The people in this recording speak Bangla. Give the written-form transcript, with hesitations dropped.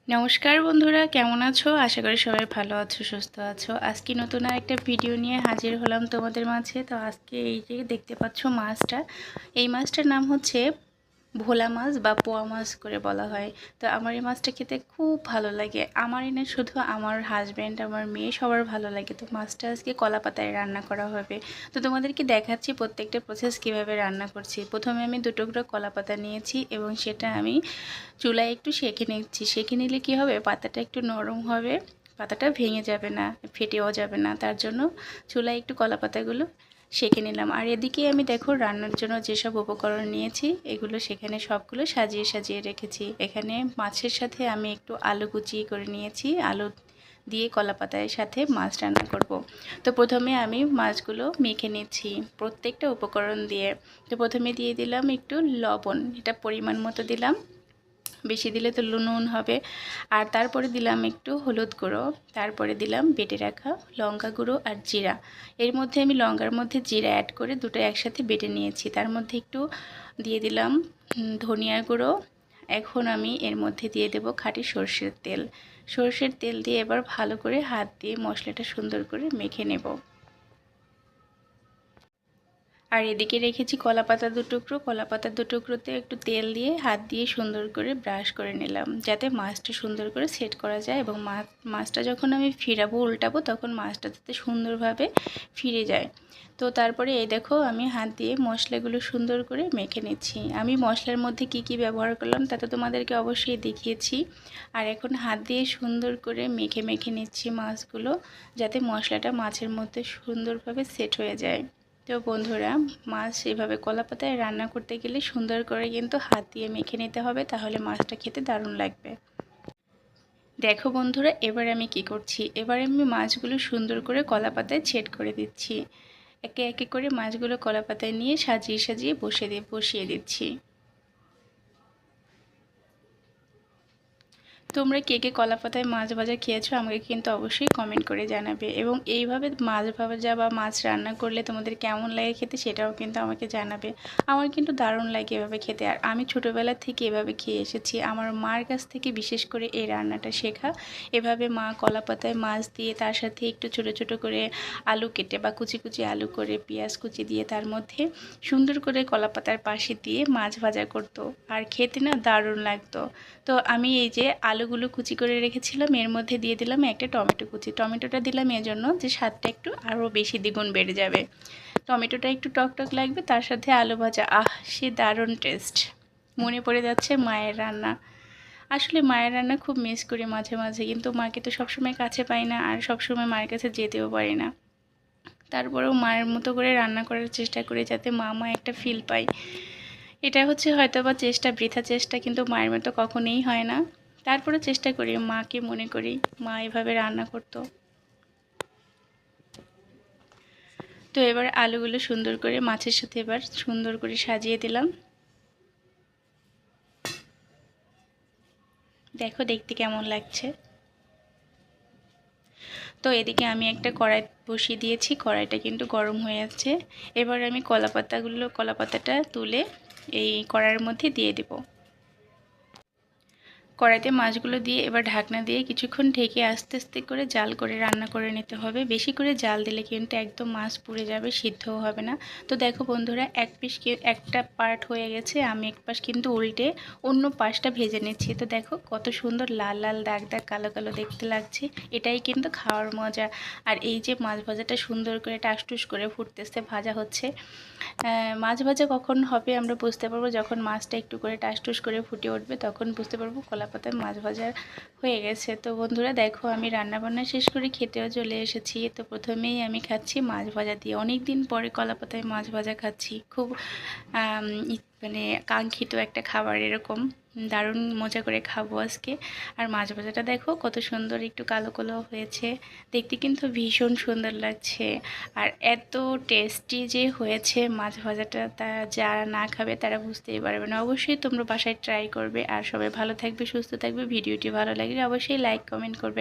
নমস্কার বন্ধুরা, কেমন আছো? আশা করি সবাই ভালো আছো, সুস্থ আছো। আজকে নতুন আরেকটা ভিডিও নিয়ে হাজির হলাম তোমাদের মাঝে। তো আজকে এই যে দেখতে পাচ্ছ মাছটা, এই মাছটার নাম হচ্ছে ভোলা মাছ বা পোয়া মাছ করে বলা হয়। তো আমার এই মাছটা খেতে খুব ভালো লাগে। আমারই না, শুধু আমার হাজব্যান্ড, আমার মেয়ে, সবার ভালো লাগে। তো মাছটা আজকে কলা পাতায় রান্না করা হবে। তো তোমাদেরকে দেখাচ্ছি প্রত্যেকটা প্রসেস কিভাবে রান্না করছি। প্রথমে আমি 2 টুকরো কলা পাতা নিয়েছি এবং সেটা আমি চুলায় একটু সেঁকে নিচ্ছি। সেঁকে নিলে কী হবে, পাতাটা একটু নরম হবে, পাতাটা ভেঙে যাবে না, ফেটেও যাবে না। তার জন্য চুলায় একটু কলা পাতাগুলো সেঁকে নিলাম। আর এদিকে আমি দেখো রান্নার জন্য যেসব উপকরণ নিয়েছি এগুলো সেখানে সবগুলো সাজিয়ে সাজিয়ে রেখেছি। এখানে মাছের সাথে আমি একটু আলু কুচি করে নিয়েছি, আলু দিয়ে কলা পাতার সাথে মাছ রান্না করব। তো প্রথমে আমি মাছগুলো মেখে নিচ্ছি প্রত্যেকটা উপকরণ দিয়ে। তো প্রথমে দিয়ে দিলাম একটু লবণ, এটা পরিমাণ মতো দিলাম, বেশি দিলে তো নুন হবে। আর তারপরে দিলাম একটু হলুদ গুঁড়ো, তারপরে দিলাম বেটে রাখা লঙ্কা গুঁড়ো আর জিরা। এর মধ্যে আমি লঙ্কার মধ্যে জিরা অ্যাড করে দুটো একসাথে বেটে নিয়েছি। তার মধ্যে একটু দিয়ে দিলাম ধনিয়া গুঁড়ো। এখন আমি এর মধ্যে দিয়ে দেব খাঁটি সর্ষের তেল। সর্ষের তেল দিয়ে এবার ভালো করে হাত দিয়ে মশলাটা সুন্দর করে মেখে নেব। আর এদিকে রেখেছি কলাপাতা 2 টুকরো। কলাপাতা 2 টুকরোতে একটু তেল দিয়ে হাত দিয়ে সুন্দর করে ব্রাশ করে নিলাম, যাতে মাছটা সুন্দর করে সেট করা যায় এবং মাছটা যখন আমি ফিরাবো, উল্টাবো, তখন মাছটা যাতে সুন্দরভাবে ফিরে যায়। তো তারপরে এই দেখো আমি হাত দিয়ে মশলাগুলো সুন্দর করে মেখে নিচ্ছি। আমি মশলার মধ্যে কি কি ব্যবহার করলাম তা তো তোমাদেরকে অবশ্যই দেখিয়েছি। আর এখন হাত দিয়ে সুন্দর করে মেখে মেখে নিচ্ছি মাছগুলো, যাতে মশলাটা মাছের মধ্যে সুন্দরভাবে সেট হয়ে যায়। তো বন্ধুরা, মাছ এভাবে কলাপাতায় রান্না করতে গেলে সুন্দর করে কিন্তু হাত দিয়ে মেখে নিতে হবে, তাহলে মাছটা খেতে দারুণ লাগবে। দেখো বন্ধুরা, এবার আমি কি করছি, এবার আমি মাছগুলো সুন্দর করে কলাপাতায় ছেদ করে দিচ্ছি। একে একে করে মাছগুলো কলাপাতায় নিয়ে সাজিয়ে সাজিয়ে বসিয়ে দিচ্ছি। তোমরা কে কে কলাপাতায় মাছ ভাজা খেয়েছো আমাকে কিন্তু অবশ্যই কমেন্ট করে জানাবে, এবং এইভাবে মাছ ভাজা বা মাছ রান্না করলে তোমাদের কেমন লাগে খেতে সেটাও কিন্তু আমাকে জানাবে। আমার কিন্তু দারুণ লাগে এভাবে খেতে। আর আমি ছোটোবেলা থেকে এভাবে খেয়ে এসেছি, আমার মার কাছ থেকে বিশেষ করে এই রান্নাটা শেখা। এভাবে মা কলাপাতায় মাছ দিয়ে তার সাথে একটু ছোটো ছোটো করে আলু কেটে বা কুচি কুচি আলু করে পেঁয়াজ কুচি দিয়ে তার মধ্যে সুন্দর করে কলাপাতার পাশে দিয়ে মাছ ভাজা করতো, আর খেতে না দারুণ লাগতো। তো আমি এই যে আলুগুলো কুচি করে রেখেছিলাম, এর মধ্যে দিয়ে দিলাম একটা টমেটো কুচি। টমেটোটা দিলাম এজন্য যে স্বাদটা একটু আরও বেশি দ্বিগুণ বেড়ে যাবে। টমেটোটা একটু টকটক লাগবে, তার সাথে আলু ভাজা, সে দারুণ টেস্ট। মনে পড়ে যাচ্ছে মায়ের রান্না। আসলে মায়ের রান্না খুব মিস করি মাঝে মাঝে, কিন্তু মাকে তো সবসময় কাছে পাই না, আর সবসময় মায়ের কাছে যেতেও পারি না। তারপরেও মায়ের মতো করে রান্না করার চেষ্টা করি, যাতে মা একটা ফিল পাই। এটা হচ্ছে হয়তো বা চেষ্টা, বৃথা চেষ্টা, কিন্তু মায়ের মতো কখনোই হয় না। তারপরে চেষ্টা করি, মাকে মনে করি, মা এভাবে রান্না করতো। তো এবার আলুগুলো সুন্দর করে মাছের সাথে এবার সুন্দর করে সাজিয়ে দিলাম। দেখো দেখতে কেমন লাগছে। তো এদিকে আমি একটা কড়াই বসিয়ে দিয়েছি, কড়াইটা কিন্তু গরম হয়ে যাচ্ছে। এবার আমি কলাপাতাটা তুলে এই কড়াইয়ের মধ্যে দিয়ে দেবো। কড়াইতে মাছগুলো দিয়ে এবার ঢাকনা দিয়ে কিছুক্ষণ ঢেকে আস্তে আস্তে করে জাল করে রান্না করে নিতে হবে। বেশি করে জাল দিলে কিন্তু একদম মাছ পুড়ে যাবে, সিদ্ধও হবে না। তো দেখো বন্ধুরা, একটা পার্ট হয়ে গেছে, আমি এক পাশ কিন্তু উল্টে অন্য পাশটা ভেজে নিচ্ছি। তো দেখো কত সুন্দর লাল লাল দাগ দাগ কালো কালো দেখতে লাগছে, এটাই কিন্তু খাওয়ার মজা। আর এই যে মাছ ভাজাটা সুন্দর করে টাসটুস করে ফুটতেছে, ভাজা হচ্ছে। মাছ ভাজা কখন হবে আমরা বুঝতে পারবো, যখন মাছটা একটু করে টাসটুস করে ফুটে উঠবে, তখন বুঝতে পারবো কলাপাতায় মাছ ভাজা হয়ে গেছে। তো বন্ধুরা দেখো, আমি রান্নাবান্না শেষ করে খেতেও চলে এসেছি। তো প্রথমেই আমি খাচ্ছি মাছ ভাজা দিয়ে, অনেক দিন পরে কলাপাতায় মাছ ভাজা খাচ্ছি। খুব মানে কাঙ্ক্ষিত একটা খাবার, এরকম দারুণ মজা করে খাবো আজকে। আর মাছ ভাজাটা দেখো কত সুন্দর একটু কালো কালো হয়েছে, দেখতে কিন্তু ভীষণ সুন্দর লাগছে। আর এত টেস্টি যে হয়েছে মাছ ভাজাটা, তা যারা না খাবে তারা বুঝতেই পারবে না। অবশ্যই তোমরা বাসায় ট্রাই করবে। আর সবাই ভালো থাকবে, সুস্থ থাকবে। ভিডিওটি ভালো লাগলে অবশ্যই লাইক কমেন্ট করবে।